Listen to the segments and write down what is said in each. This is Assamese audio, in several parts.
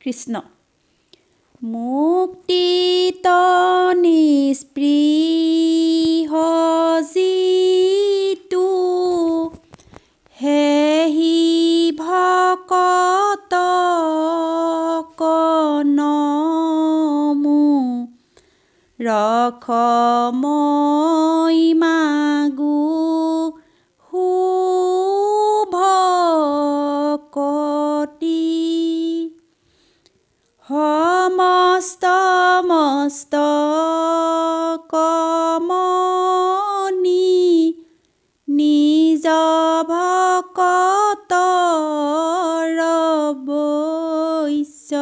কৃষ্ণ মুক্তিত নিস্পৃহ জিতু হেহি ভকত কনমু ৰখমই মাগু শুভকতি সমস্ত মস্তকমনি নিজ ভকতৰ বৈশ্য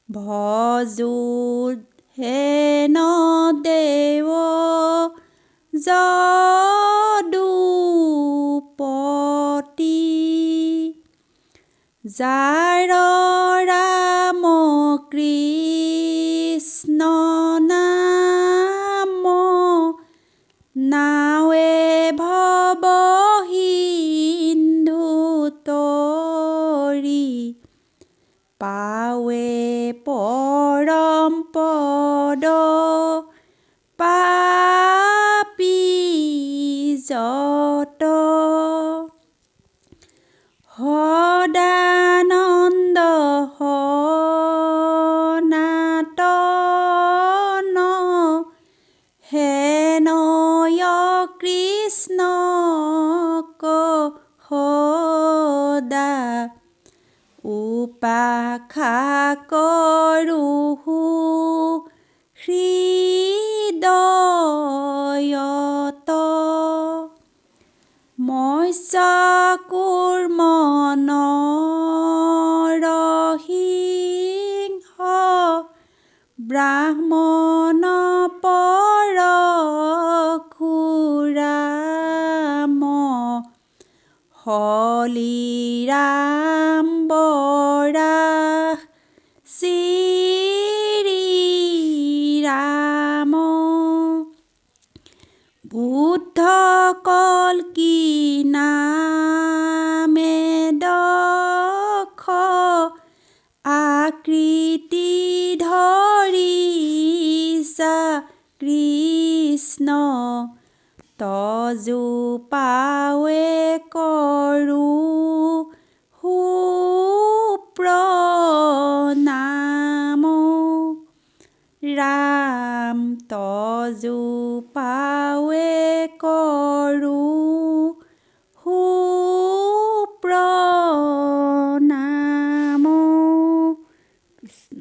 ভজো হেন দেৱ যদুপতি যাৰ ৰাম কৃষ্ণ নাম নাৱে ভৱ সিন্ধু তৰি পাৱে পৰম পদ পাপী যত সদানন্দ সনাতন হেনয় কৃষ্ণক সদা উপাসা কৰোঁ হৃদয়ত মৎস্য কুৰ্ম নৰসিংহ ব্ৰাহ্মণ পৰশুৰাম হলিৰাম বৰাহ শ্ৰীৰাম বুদ্ধ কল্কি নামে দক্ষ আকৃতি ধৰিছা কৃষ্ণ তজু পাৱে কৰোঁ সুপ্ৰণাম ৰাম তজু পাৱে কৰোঁ সুপ্ৰণাম কৃষ্ণ।